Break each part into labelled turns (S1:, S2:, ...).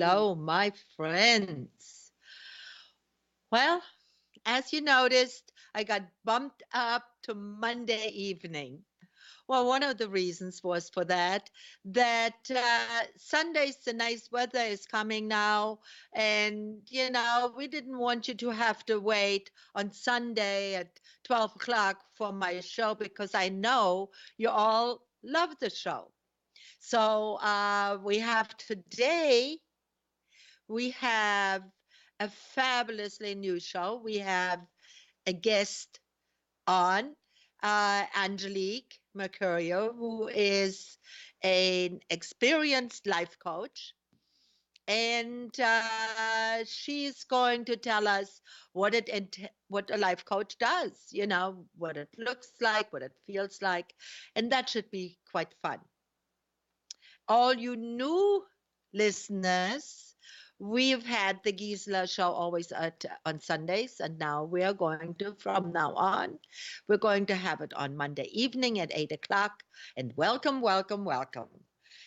S1: hello, my friends. Well, as you noticed, I got bumped up to Monday evening. Well, one of the reasons was for that Sunday's the nice weather is coming now, and we didn't want you to have to wait on Sunday at 12 o'clock for my show because I know you all love the show. So we have today, we have a fabulously new show. We have a guest on, Angelique Mercurio, who is an experienced life coach. And she's going to tell us what a life coach does, what it looks like, what it feels like. And that should be quite fun. All you new listeners, we've had the Gisela show always on Sundays, and now we are going to, from now on, we're going to have it on Monday evening at 8 o'clock. And welcome, welcome, welcome.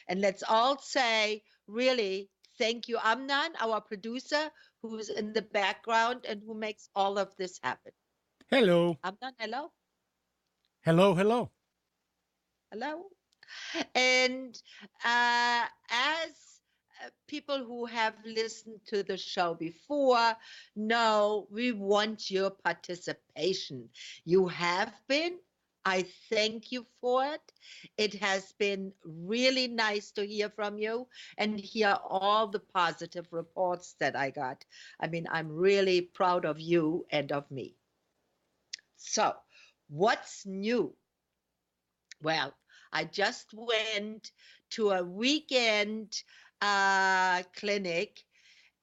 S1: And let's all say, really, thank you, Amnan, our producer, who's in the background and who makes all of this happen.
S2: Hello.
S1: Amnan, hello.
S2: Hello, hello.
S1: Hello. And as people who have listened to the show before know, we want your participation. You have been. I thank you for it. It has been really nice to hear from you and hear all the positive reports that I got. I mean, I'm really proud of you and of me. So, what's new? Well, I just went to a weekend clinic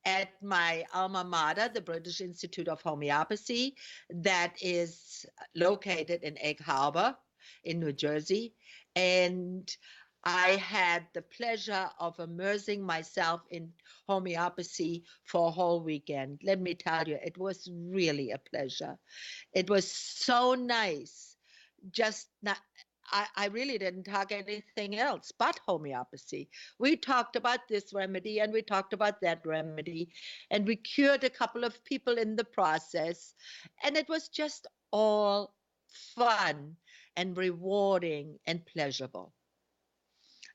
S1: at my alma mater, the British Institute of Homeopathy, that is located in Egg Harbor in New Jersey. And I had the pleasure of immersing myself in homeopathy for a whole weekend. Let me tell you, it was really a pleasure. It was so nice. Just not, I really didn't talk anything else but homeopathy. We talked about this remedy and we talked about that remedy, and we cured a couple of people in the process. And it was just all fun and rewarding and pleasurable.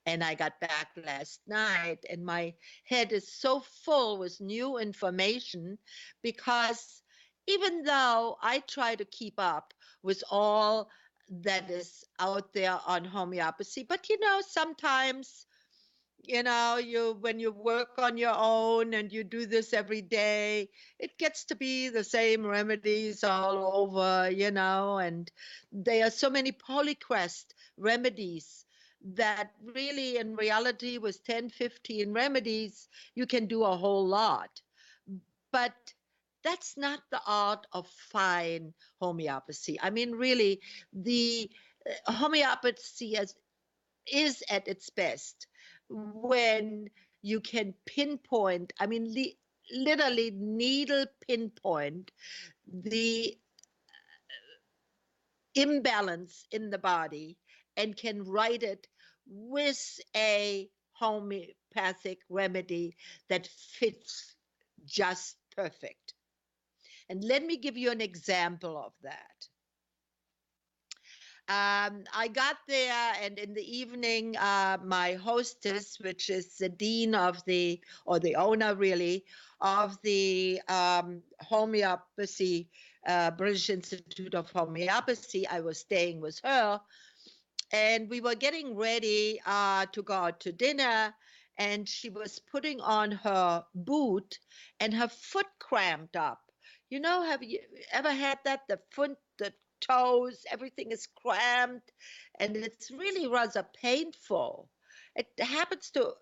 S1: And I got back last night, and my head is so full with new information because even though I try to keep up with all that is out there on homeopathy, but sometimes, you when you work on your own and you do this every day, it gets to be the same remedies all over, and there are so many polycrest remedies that really in reality with 10, 15 remedies you can do a whole lot. But that's not the art of fine homeopathy. I mean, really, the homeopathy is at its best when you can pinpoint, I mean, literally needle pinpoint the imbalance in the body and can right it with a homeopathic remedy that fits just perfect. And let me give you an example of that. I got there, and in the evening, my hostess, which is the dean of or the owner really, of the homeopathy, British Institute of Homeopathy, I was staying with her, and we were getting ready to go out to dinner, and she was putting on her boot, and her foot cramped up. Have you ever had that? The toes, everything is cramped, and it's really rather painful. It happens to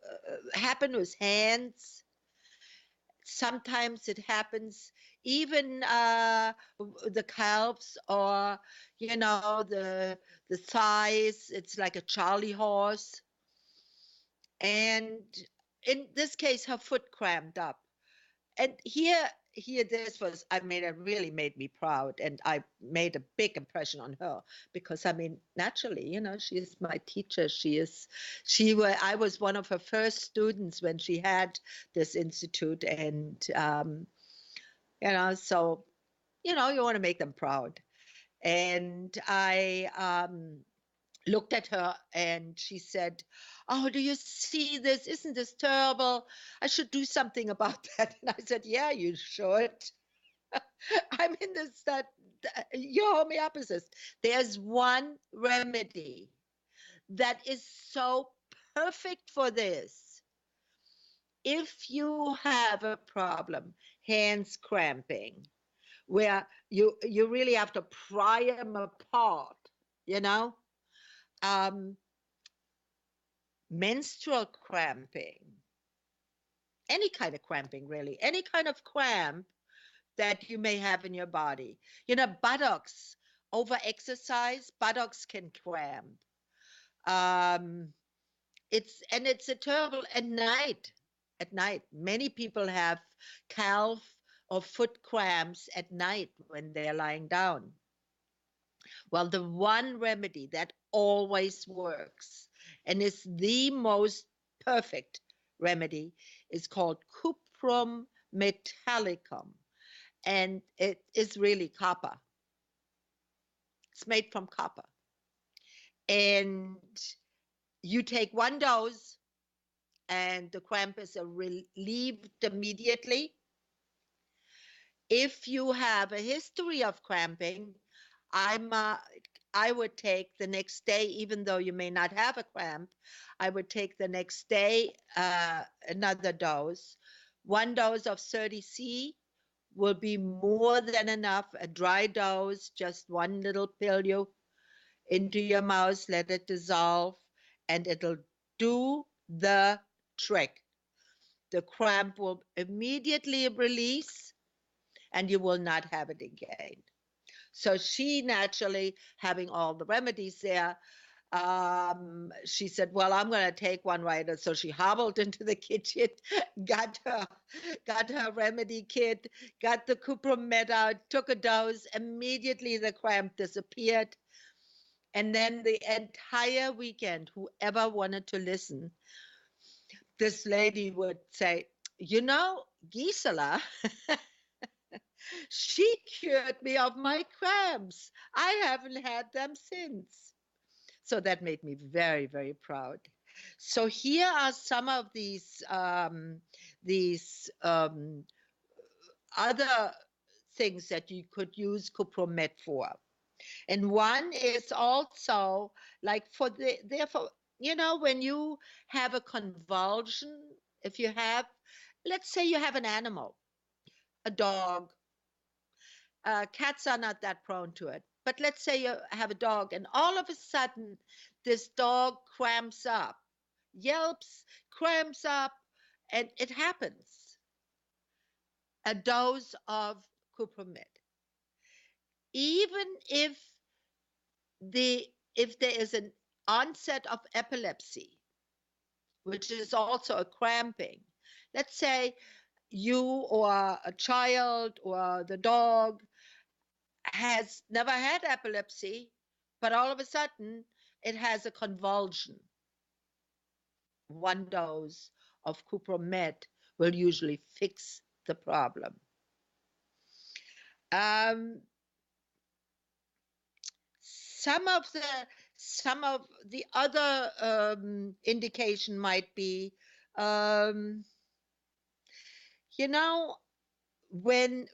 S1: happen with hands. Sometimes it happens even the calves, or the thighs. It's like a Charlie horse. And in this case, her foot cramped up. And here, this was, I mean, it really made me proud, and I made a big impression on her because, I mean, naturally, she is my teacher. I was one of her first students when she had this institute, and so you want to make them proud. And I looked at her and she said, "Oh, do you see this? Isn't this terrible? I should do something about that." And I said, "Yeah, you should." I'm in this, you're homeopathist. There's one remedy that is so perfect for this. If you have a problem, hands cramping, where you really have to pry them apart, you know, um, menstrual cramping, any kind of cramping, really, any kind of cramp that you may have in your body. Buttocks, over exercise, buttocks can cramp. Um, it's a terrible at night. At night, many people have calf or foot cramps at night when they're lying down. Well, the one remedy that always works and is the most perfect remedy is called cuprum metallicum, and it is really copper. It's made from copper. And you take one dose, and the cramp is relieved immediately. If you have a history of cramping, I would take the next day, even though you may not have a cramp, I would take the next day another dose. One dose of 30C will be more than enough. A dry dose, just one little pill into your mouth, let it dissolve, and it'll do the trick. The cramp will immediately release, and you will not have it again. So she, naturally having all the remedies there, she said, "Well, I'm going to take one right." And so she hobbled into the kitchen, got her remedy kit, got the cupromet out, took a dose. Immediately the cramp disappeared. And then the entire weekend, whoever wanted to listen, this lady would say, "Gisela, she cured me of my cramps. I haven't had them since." So that made me very, very proud. So here are some of these other things that you could use cupromet for. And one is also like therefore, when you have a convulsion, if you have, let's say you have an animal, a dog, cats are not that prone to it. But let's say you have a dog and all of a sudden this dog cramps up, yelps, cramps up, and it happens. A dose of cupromet. Even if there is an onset of epilepsy, which is also a cramping, let's say you or a child or the dog has never had epilepsy, but all of a sudden it has a convulsion. One dose of cupromet will usually fix the problem. Um, some of the other indication might be, um, you know,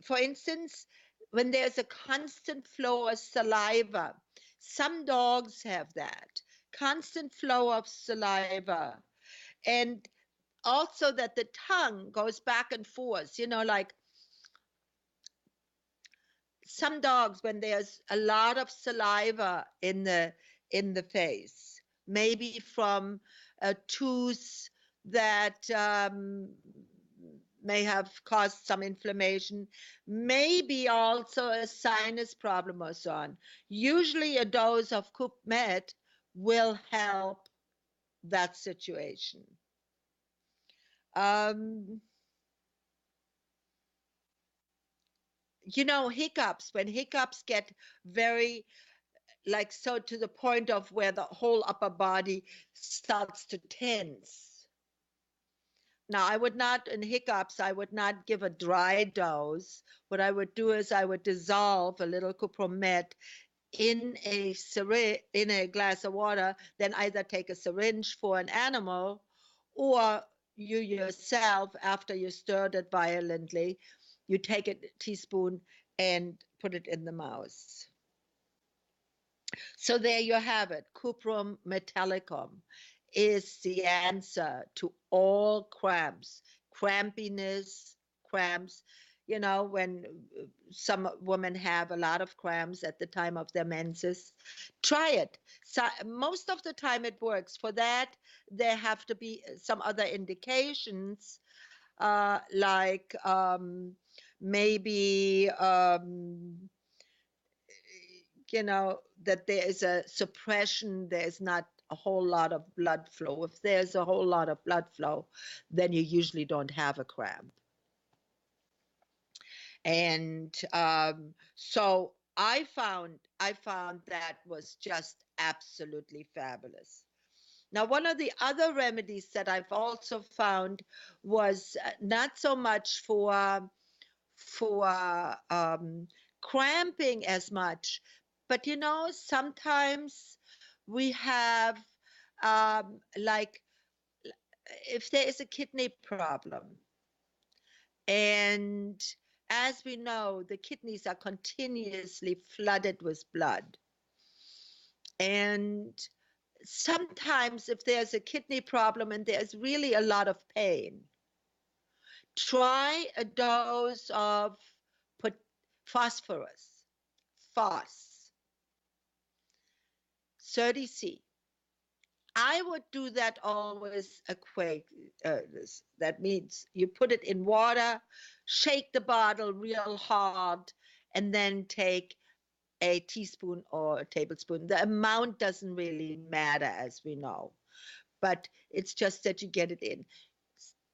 S1: for instance, when there's a constant flow of saliva, some dogs have that constant flow of saliva, and also that the tongue goes back and forth, like some dogs, when there's a lot of saliva in the face, maybe from a tooth that may have caused some inflammation, maybe also a sinus problem or so on. Usually a dose of cupromet will help that situation. Um, hiccups, when hiccups get very, like, so to the point of where the whole upper body starts to tense. Now, in hiccups, I would not give a dry dose. What I would do is I would dissolve a little cupromet in a glass of water, then either take a syringe for an animal, or you yourself, after you stirred it violently, you take a teaspoon and put it in the mouth. So there you have it. Cuprum metallicum is the answer to all cramps, crampiness, cramps. When some women have a lot of cramps at the time of their menses, try it. So most of the time it works. For that, there have to be some other indications, like maybe that there is a suppression, there is not a whole lot of blood flow. If there's a whole lot of blood flow, then you usually don't have a cramp. And so I found that was just absolutely fabulous. Now, one of the other remedies that I've also found was not so much for cramping as much, but sometimes we have, like, if there is a kidney problem, and as we know, the kidneys are continuously flooded with blood. And sometimes if there's a kidney problem and there's really a lot of pain, try a dose of phosphorus, phos, 30C. I would do that always that means you put it in water, shake the bottle real hard, and then take a teaspoon or a tablespoon. The amount doesn't really matter, as we know, but it's just that you get it in.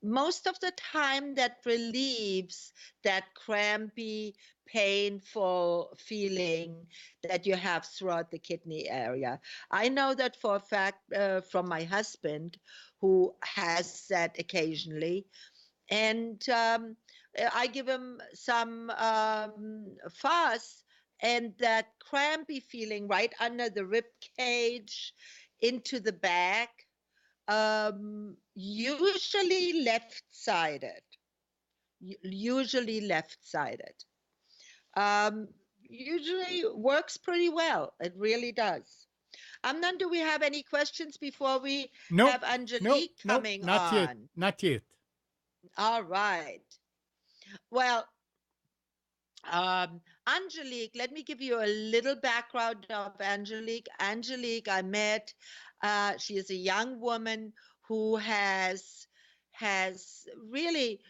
S1: Most of the time that relieves that crampy, painful feeling that you have throughout the kidney area. I know that for a fact from my husband, who has that occasionally. And I give him some FOS, and that crampy feeling right under the rib cage into the back, usually left-sided, usually works pretty well. It really does. Amnon, do we have any questions before we have
S2: Nope, nope,
S1: Angelique
S2: nope,
S1: coming
S2: not yet,
S1: on?
S2: not yet.
S1: All right. Well, Angelique, let me give you a little background of Angelique. Angelique, I met. She is a young woman who has really,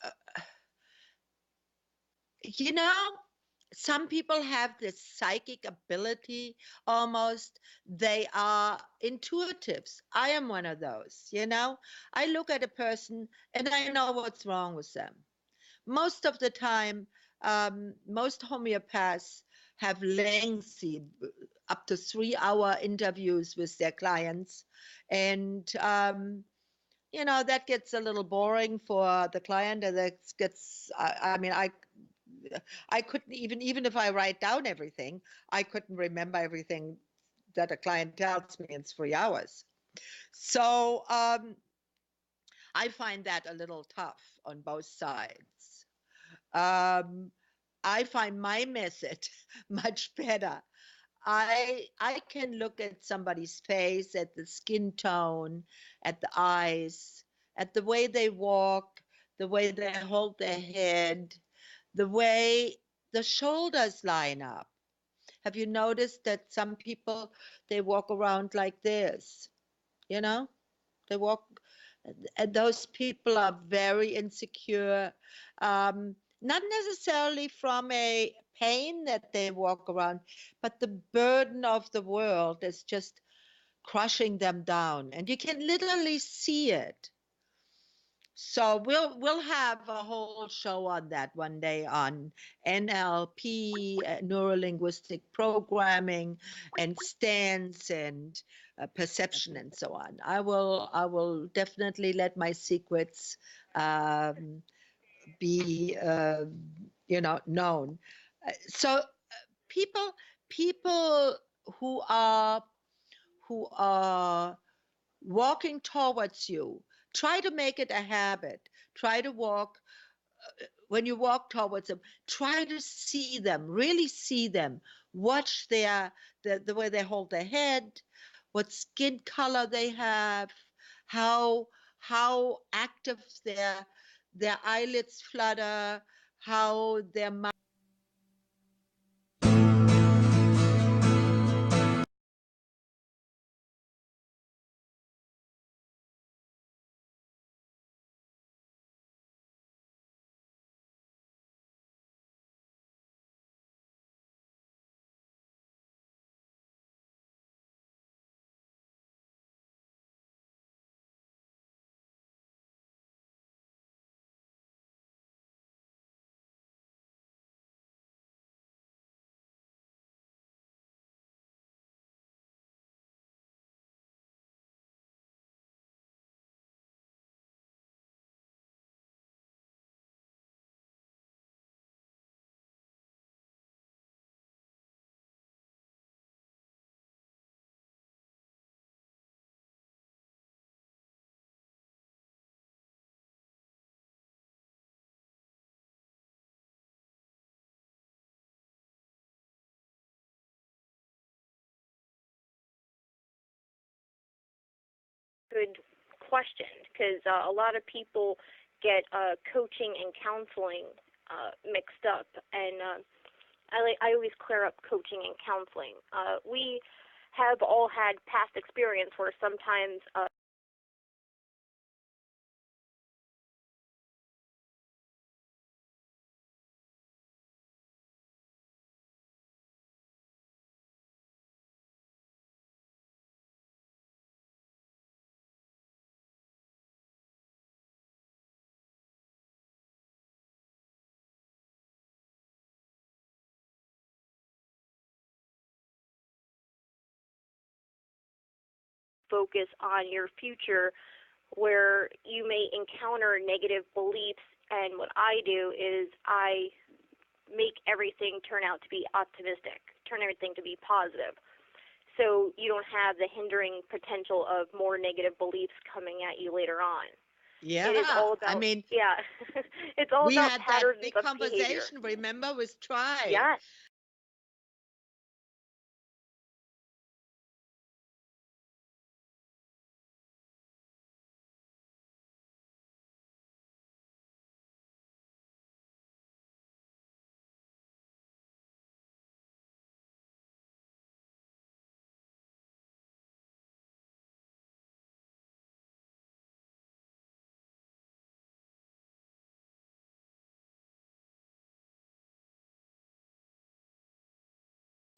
S1: uh, you know, some people have this psychic ability almost. They are intuitives. I am one of those. I look at a person and I know what's wrong with them. Most of the time, most homeopaths have lengthy, up to 3-hour interviews with their clients. And, that gets a little boring for the client. And that gets, I mean, I couldn't even if I write down everything, I couldn't remember everything that a client tells me in 3 hours. So I find that a little tough on both sides. I find my method much better. I can look at somebody's face, at the skin tone, at the eyes, at the way they walk, the way they hold their head, the way the shoulders line up. Have you noticed that some people, they walk around like this? They walk, and those people are very insecure, not necessarily from a pain that they walk around, but the burden of the world is just crushing them down, and you can literally see it. So we'll have a whole show on that one day on NLP, neuro-linguistic programming, and stance and perception and so on. I will definitely let my secrets um, be known. So people people who are who are walking towards you, try to make it a habit. Try to walk, when you walk towards them, try to see them, really see them. Watch the way they hold their head, what skin color they have, how active their eyelids flutter, how their mouth
S3: Good question, because a lot of people get coaching and counseling mixed up, and I always clear up coaching and counseling. We have all had past experience where sometimes focus on your future where you may encounter negative beliefs, and what I do is I make everything turn out to be optimistic, turn everything to be positive. So you don't have the hindering potential of more negative beliefs coming at you later on. It is
S1: Yeah,
S3: all
S1: I
S3: about,
S1: mean,
S3: yeah, it's all
S1: we
S3: about
S1: had that
S3: patterns
S1: big
S3: of behavior.
S1: conversation, remember, with Try.
S3: Yes.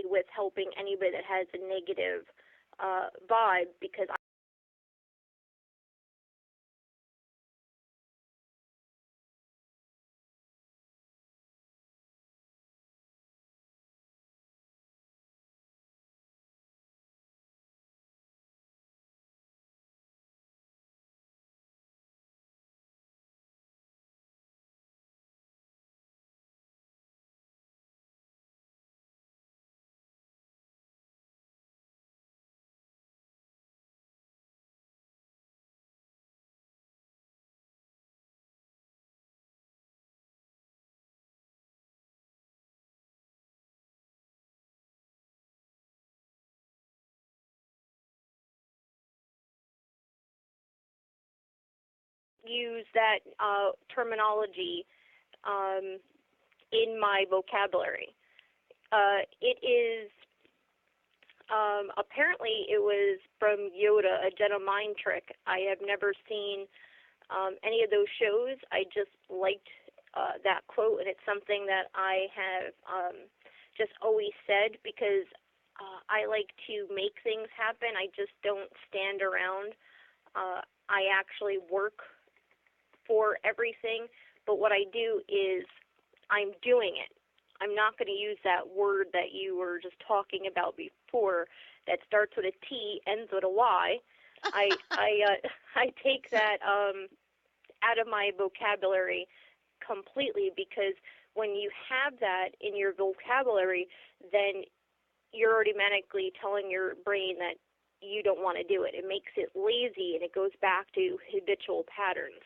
S3: With helping anybody that has a negative vibe, because I use that terminology um, in my vocabulary. It is apparently it was from Yoda, a Jedi mind trick. I have never seen any of those shows. I just liked that quote, and it's something that I have just always said, because I like to make things happen. I just don't stand around. I actually work for everything, but what I do is I'm doing it. I'm not going to use that word that you were just talking about before that starts with a T, ends with a Y. I take that out of my vocabulary completely, because when you have that in your vocabulary, then you're automatically telling your brain that you don't want to do it. It makes it lazy, and it goes back to habitual patterns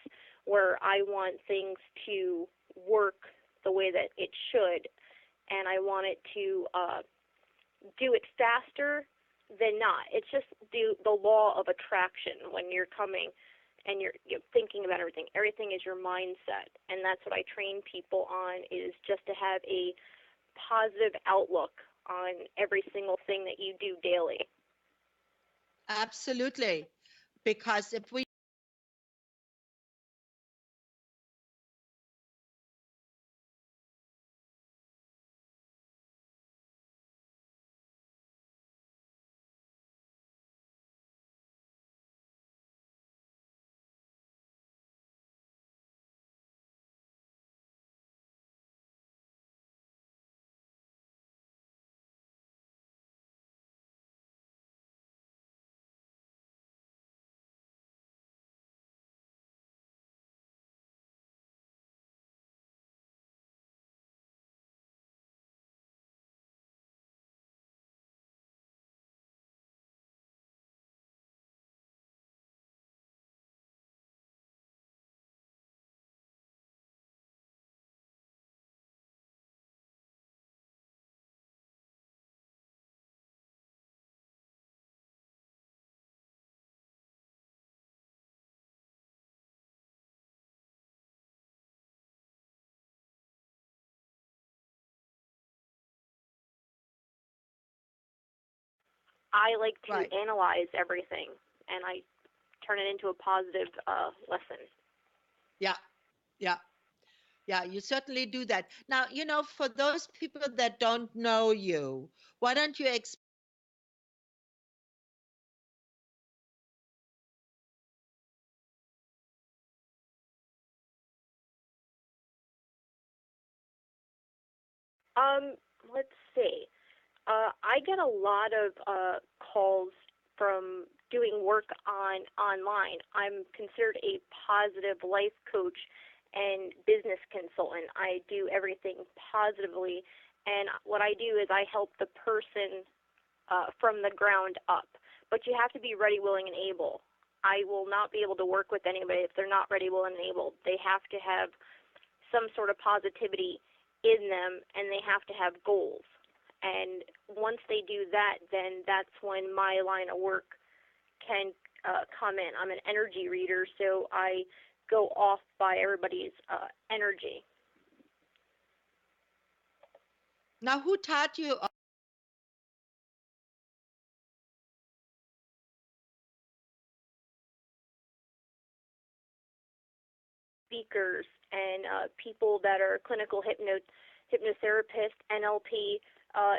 S3: where I want things to work the way that it should, and I want it to do it faster than not. It's just the law of attraction when you're coming and you're thinking about everything. Everything is your mindset, and that's what I train people on, is just to have a positive outlook on every single thing that you do daily.
S1: Absolutely. Because if we
S3: I like to
S1: right.
S3: analyze everything, and I turn it into a positive lesson.
S1: Yeah. Yeah. Yeah, you certainly do that. Now, for those people that don't know you, why don't you
S3: Let's see. I get a lot of calls from doing work online. I'm considered a positive life coach and business consultant. I do everything positively, and what I do is I help the person from the ground up. But you have to be ready, willing, and able. I will not be able to work with anybody if they're not ready, willing, and able. They have to have some sort of positivity in them, and they have to have goals. And once they do that, then that's when my line of work can come in. I'm an energy reader, so I go off by everybody's energy.
S1: now who taught you?
S3: Speakers and people that are clinical hypnotherapists, NLP.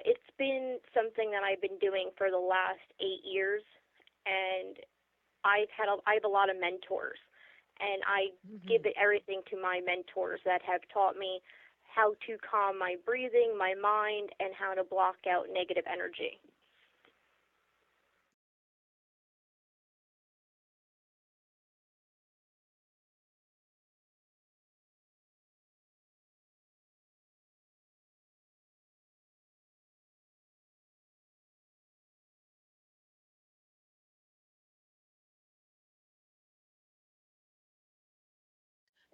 S3: It's been something that I've been doing for the last 8 years, and I have a lot of mentors, and I give it everything to my mentors that have taught me how to calm my breathing, my mind, and how to block out negative energy.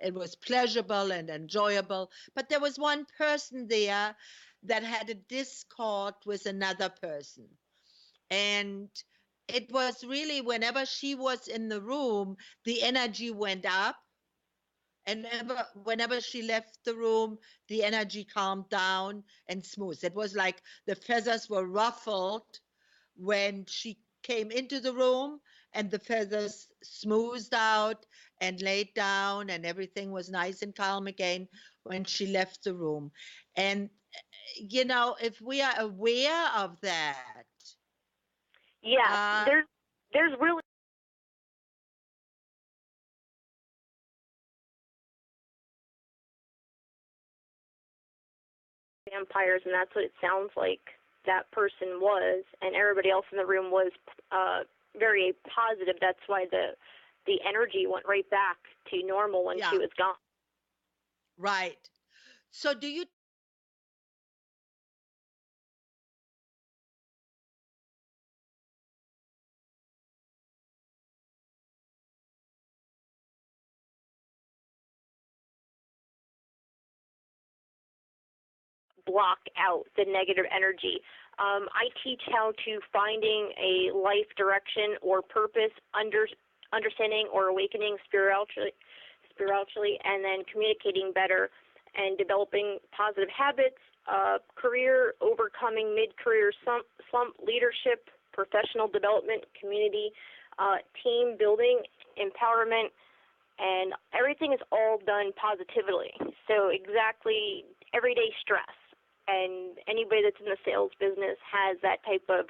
S1: It was pleasurable and enjoyable, but there was one person there that had a discord with another person. And it was really, whenever she was in the room, the energy went up. And whenever she left the room, the energy calmed down and smooth. It was like the feathers were ruffled when she came into the room, and the feathers smoothed out and laid down, and everything was nice and calm again when she left the room. And, if we are aware of that,
S3: Yes,
S1: uh,
S3: there's really vampires, and that's what it sounds like that person was, and everybody else in the room was very positive. That's why the energy went right back to normal when she
S1: Yeah,
S3: was gone.
S1: right. So do you
S3: Block out the negative energy. I teach how to finding a life direction or purpose, understanding or awakening spiritually, and then communicating better and developing positive habits, career, overcoming mid-career slump, leadership, professional development, community, team building, empowerment, and everything is all done positively. So exactly everyday stress. And anybody that's in the sales business has that type of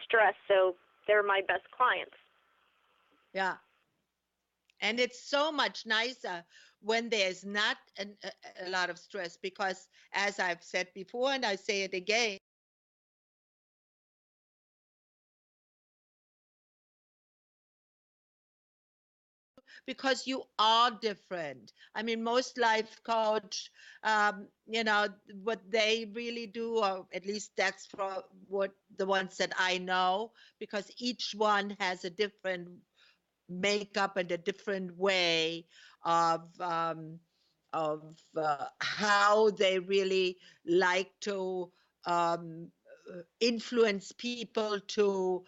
S3: stress, so they're my best clients.
S1: yeah. And it's so much nicer when there's not a lot of stress because, as I've said before, and I say it again, because you are different. I mean, most life coach, what they really do, or at least that's for what the ones that I know, because each one has a different makeup and a different way of how they really like to influence people to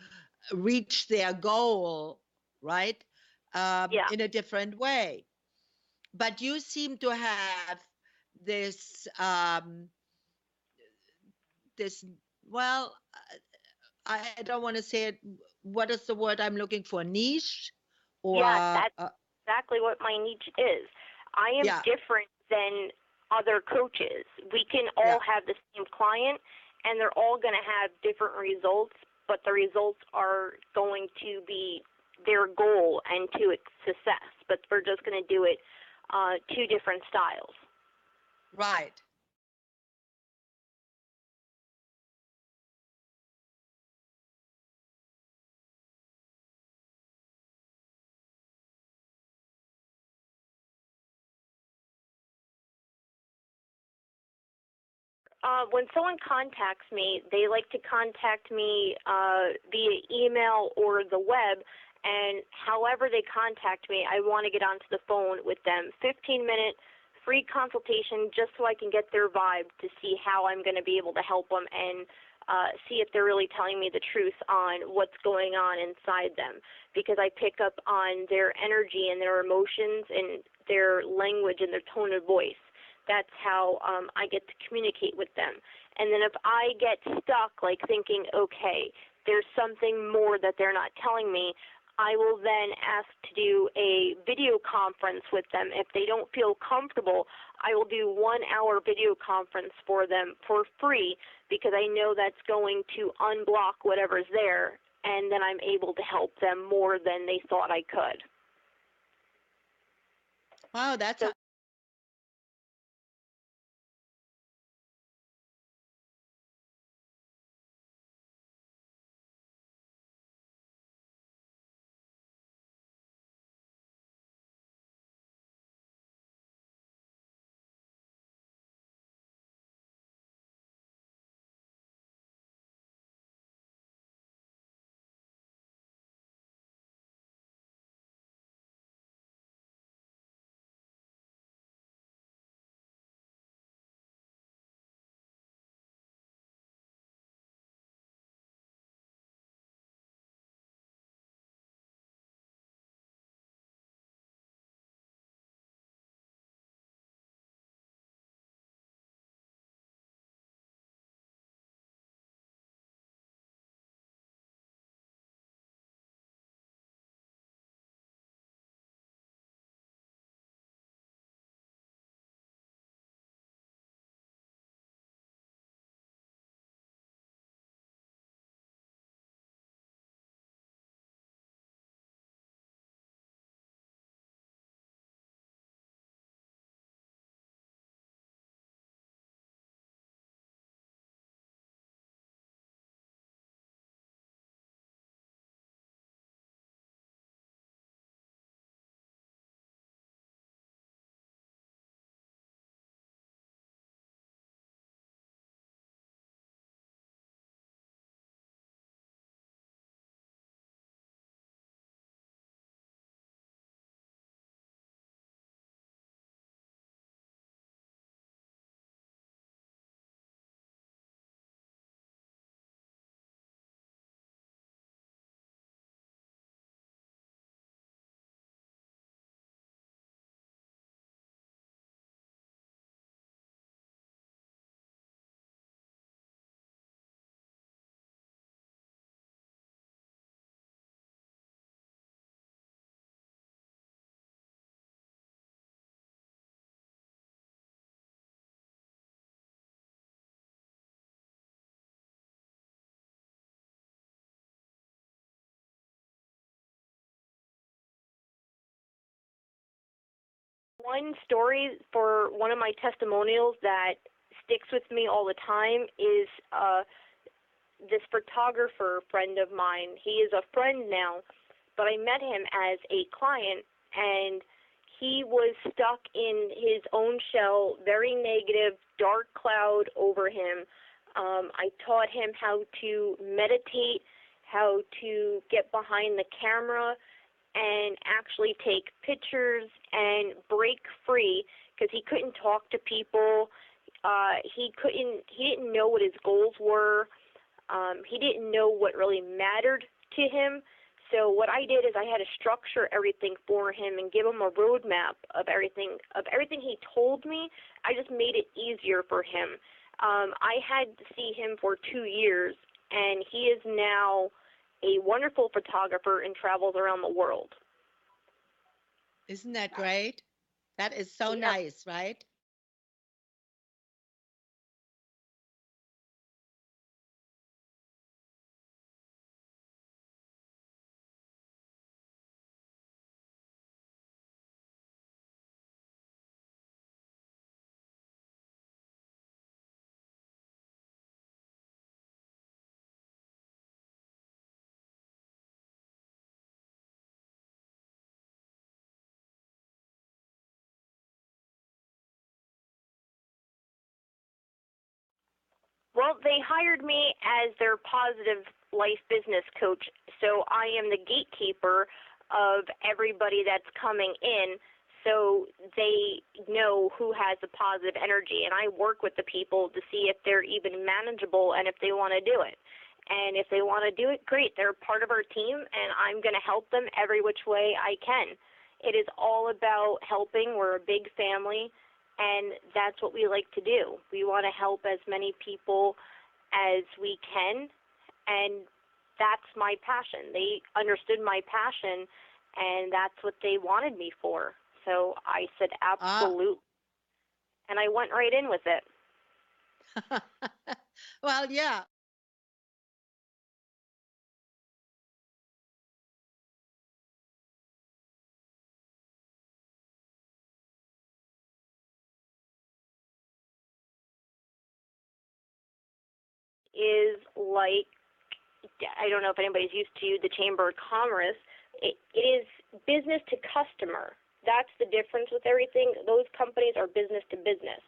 S1: reach their goal, right?
S3: Yeah.
S1: In a different way. But you seem to have this this well, I don't want to say it. What is the word I'm looking for? Niche, or
S3: Yeah, that's exactly what my niche is. I am
S1: yeah,
S3: different than other coaches. We can
S1: yeah.
S3: all have the same client, and they're all going to have different results, but the results are going to be their goal and to its success. But we're just going to do it two different styles.
S1: Right.
S3: When someone contacts me, they like to contact me via email or the web, and however they contact me, I want to get onto the phone with them. 15-minute free consultation just so I can get their vibe to see how I'm going to be able to help them and see if they're really telling me the truth on what's going on inside them, because I pick up on their energy and their emotions and their language and their tone of voice. That's how I get to communicate with them. And then if I get stuck, like thinking, okay, there's something more that they're not telling me, I will then ask to do a video conference with them. If they don't feel comfortable, I will do 1 hour video conference for them for free, because I know that's going to unblock whatever's there, and then I'm able to help them more than they thought I could.
S1: Wow, that's
S3: So one story for one of my testimonials that sticks with me all the time is this photographer friend of mine. He is a friend now, but I met him as a client, and he was stuck in his own shell, very negative, dark cloud over him. I taught him how to meditate, how to get behind the camera and actually take pictures and break free, because he couldn't talk to people. He didn't know what his goals were. He didn't know what really mattered to him. So what I did is I had to structure everything for him and give him a roadmap of everything he told me. I just made it easier for him. I had to see him for 2 years, and he is now a wonderful photographer and travels around the world.
S1: Isn't that great? That is so nice, right?
S3: Well, they hired me as their positive life business coach, so I am the gatekeeper of everybody that's coming in, so they know who has a positive energy, and I work with the people to see if they're even manageable and if they want to do it. And if they want to do it, great. They're part of our team, and I'm going to help them every which way I can. It is all about helping. We're a big family, and that's what we like to do. We want to help as many people as we can, and that's my passion. They understood my passion, and that's what they wanted me for. So I said absolute, and I went right in with it.
S1: Well, yeah.
S3: Is like, I don't know if anybody's used to the Chamber of Commerce. It is business to customer. That's the difference with everything. Those companies are business to business.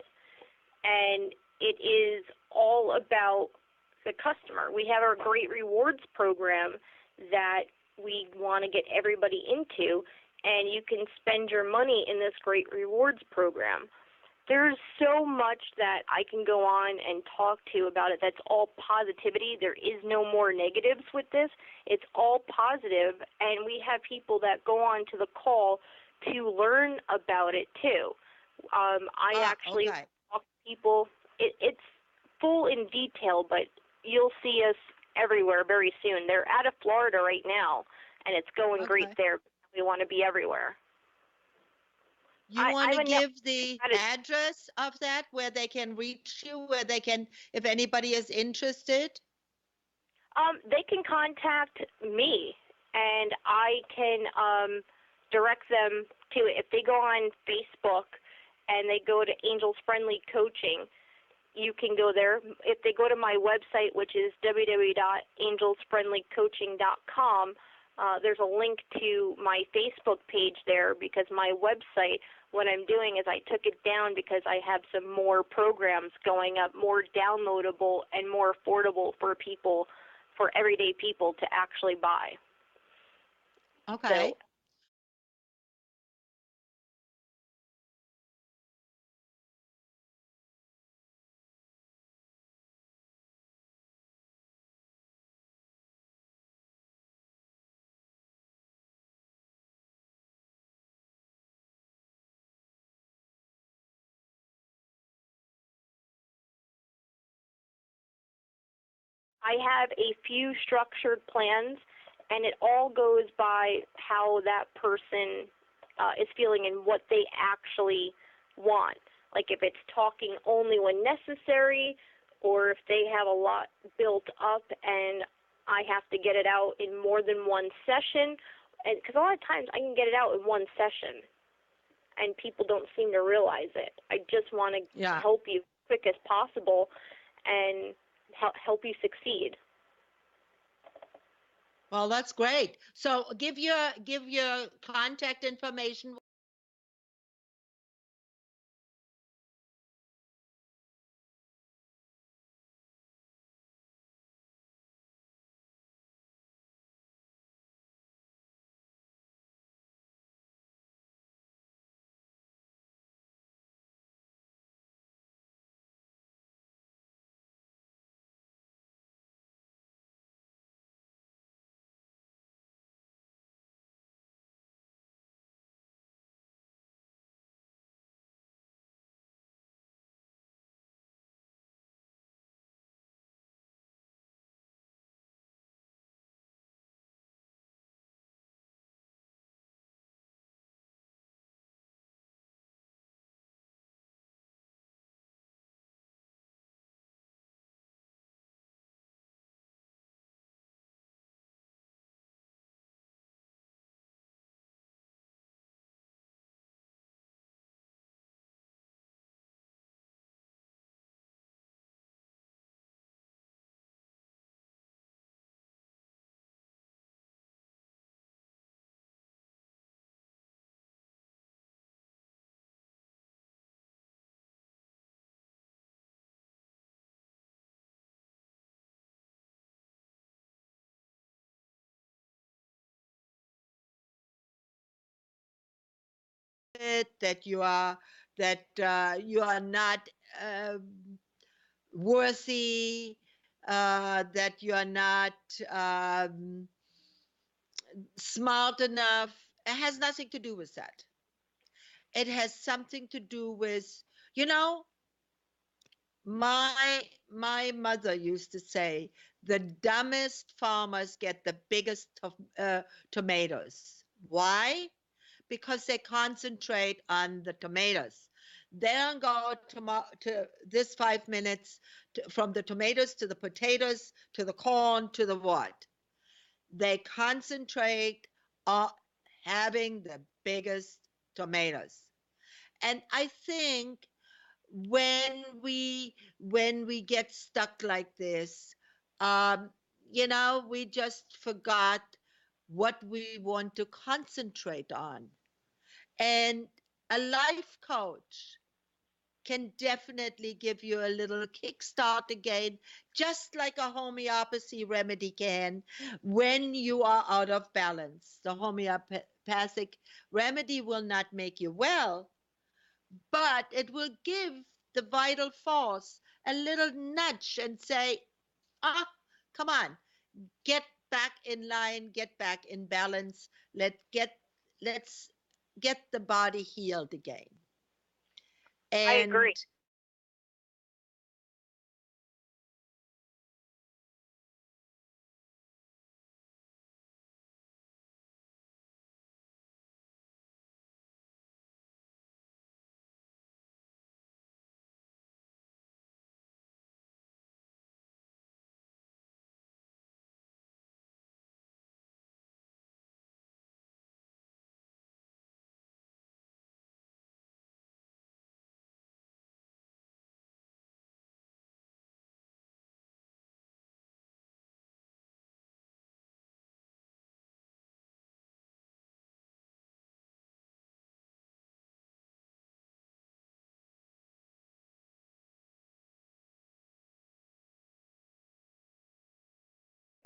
S3: And it is all about the customer. We have our Great Rewards program that we want to get everybody into, and you can spend your money in this Great Rewards program. There's so much that I can go on and talk to about it. That's all positivity. There is no more negatives with this. It's all positive, and we have people that go on to the call to learn about it too. I actually talk to people. It's full in detail, but you'll see us everywhere very soon. They're out of Florida right now, and it's going great there. We want to be everywhere.
S1: You want to give the address of that, where they can reach you, where they can, if anybody is interested?
S3: They can contact me, and I can direct them to it. If they go on Facebook and they go to Angels Friendly Coaching, you can go there. If they go to my website, which is www.angelsfriendlycoaching.com, there's a link to my Facebook page there, because my website, what I'm doing is I took it down because I have some more programs going up, more downloadable and more affordable for people, for everyday people to actually buy.
S1: Okay. So,
S3: I have a few structured plans, and it all goes by how that person is feeling and what they actually want. Like if it's talking only when necessary, or if they have a lot built up and I have to get it out in more than one session. Because a lot of times I can get it out in one session. and people don't seem to realize it. I just want to
S1: Yeah.
S3: help you quick as possible and help you succeed.
S1: Well, that's great. So give your contact information. That you are not worthy, that you are not um, smart enough. It has nothing to do with that. It has something to do with, you know, my mother used to say, the dumbest farmers get the biggest tomatoes. Why? Because they concentrate on the tomatoes. They don't go to this 5 minutes from the tomatoes to the potatoes to the corn to the what. They concentrate on having the biggest tomatoes. And I think when we get stuck like this, um, we just forgot what we want to concentrate on. And a life coach can definitely give you a little kickstart again, just like a homeopathy remedy can when you are out of balance. The homeopathic remedy will not make you well, but it will give the vital force a little nudge and say, ah, come on, get back in line, get back in balance. Let's get the body healed again.
S3: I agree.
S1: And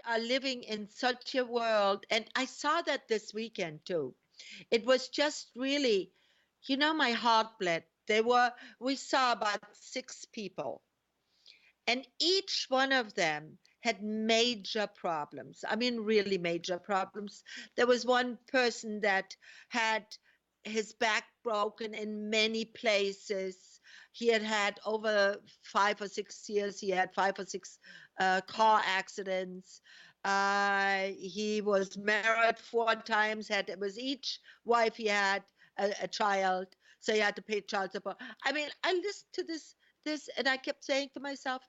S1: are living in such a world, and I saw that this weekend too. It was just really, my heart bled. We saw about 6 people, and each one of them had major problems. I mean, really major problems. There was one person that had his back broken in many places. He had had over 5 or 6 years, he had 5 or 6 car accidents. He was married 4 times, it was each wife he had a child, so he had to pay child support. I mean, I listened to this, and I kept saying to myself,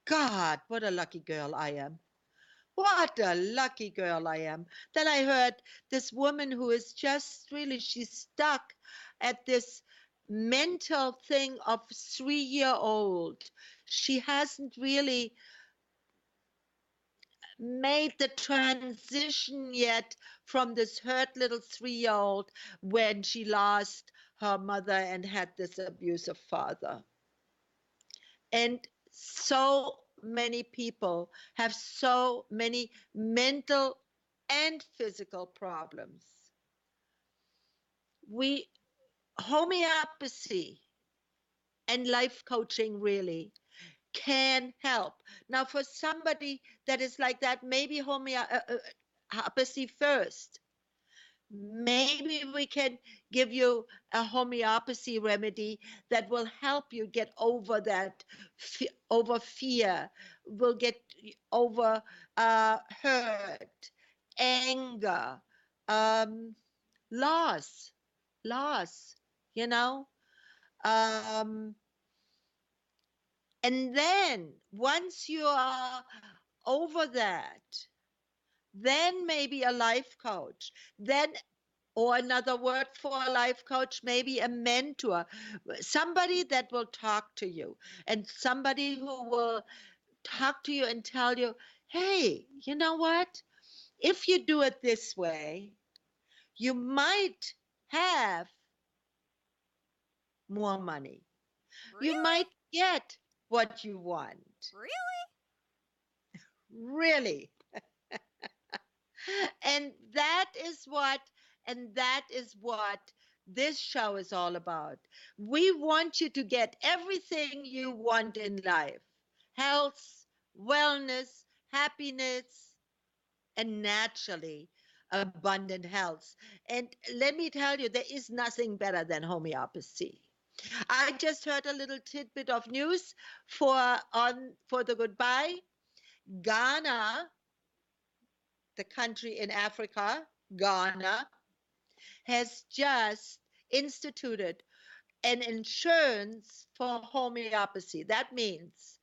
S1: God, what a lucky girl I am. What a lucky girl I am. Then I heard this woman who is just really, she's stuck at this mental thing of 3-year old. She hasn't really made the transition yet from this hurt little 3-year old when she lost her mother and had this abusive father. And so many people have so many mental and physical problems. Homeopathy and life coaching really can help. Now, for somebody that is like that, maybe homeopathy first. Maybe we can give you a homeopathy remedy that will help you get over that, over fear, will get over hurt, anger, um, loss, loss, you know. Um, and then once you are over that, then maybe a life coach, then, or another word for a life coach, maybe a mentor, somebody that will talk to you, and somebody who will talk to you and tell you, hey, you know what? If you do it this way, you might have more money. You
S4: Really?
S1: might get what you want.
S4: Really?
S1: Really. And that is what this show is all about. We want you to get everything you want in life: health, wellness, happiness, and naturally abundant health. And let me tell you, there is nothing better than homeopathy. I just heard a little tidbit of news for the goodbye. Ghana, the country in Africa, Ghana, has just instituted an insurance for homeopathy. That means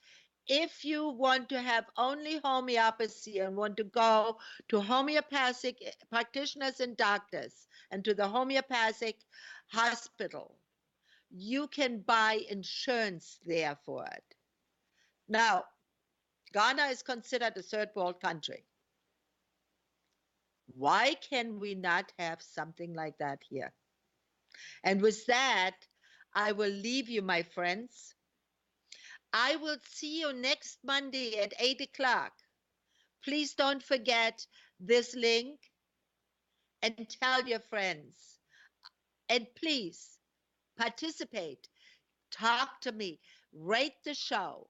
S1: if you want to have only homeopathy and want to go to homeopathic practitioners and doctors and to the homeopathic hospital, you can buy insurance there for it. Now, Ghana is considered a third world country. Why can we not have something like that here? And with that, I will leave you, my friends. I will see you next Monday at 8 o'clock. Please don't forget this link and tell your friends. And please participate. Talk to me. Rate the show.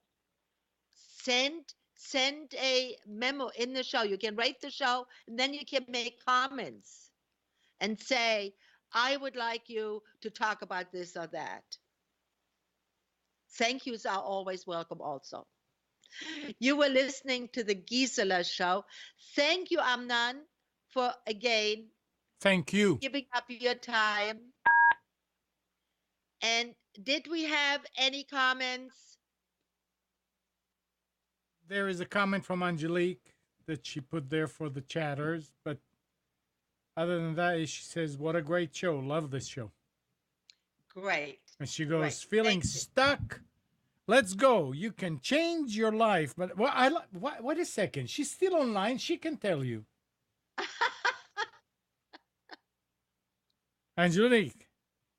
S1: Send a memo in the show. You can rate the show, and then you can make comments and say, I would like you to talk about this or that. Thank yous are always welcome also. You were listening to the Gisela show. Thank you, Amnan, for again
S2: Thank you.
S1: giving up your time. And did we have any comments?
S2: There is a comment from Angelique that she put there for the chatters, but other than that, she says, "What a great show! Love this show."
S1: Great.
S2: And she goes,
S1: Great.
S2: "Feeling
S1: Thank you.
S2: stuck? Let's go! You can change your life." But wait a second. She's still online. She can tell you, Angelique.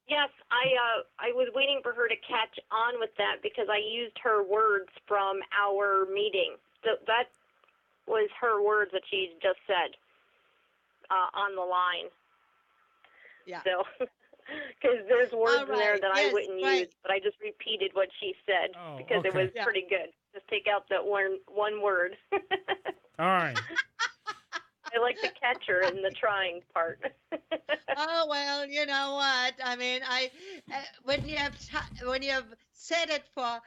S3: Yes, I was waiting for her to catch on with that because I used her words from our meeting. That was her words that she just said on the line.
S1: Yeah.
S3: So, because there's words in there
S1: right.
S3: that I
S1: Yes,
S3: wouldn't
S1: right.
S3: use, but I just repeated what she said
S2: Oh,
S3: because it
S2: okay.
S3: was pretty good. Just take out that one word.
S2: All right.
S3: I like the catcher in the trying part.
S1: Oh well, you know what? I mean, when you have said it for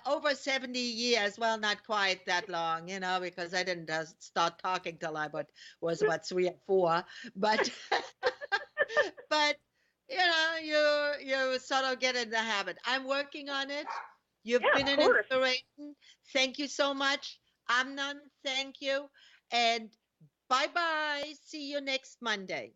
S1: over 70 years, well, not quite that long, because I didn't start talking till I was about 3 or 4, but but you sort of get in the habit. I'm working on it. You've
S3: Yeah,
S1: been
S3: of
S1: an
S3: course.
S1: inspiration. Thank you so much, Amnon. Thank you. And bye-bye. See you next Monday.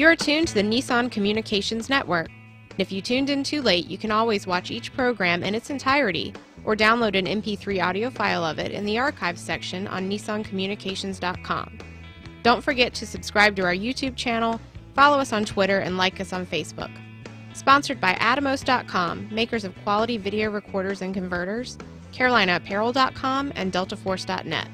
S4: You're tuned to the Nissan Communications Network. If you tuned in too late, you can always watch each program in its entirety or download an MP3 audio file of it in the archives section on nissancommunications.com. Don't forget to subscribe to our YouTube channel, follow us on Twitter, and like us on Facebook. Sponsored by Atomos.com, makers of quality video recorders and converters, CarolinaApparel.com, and DeltaForce.net.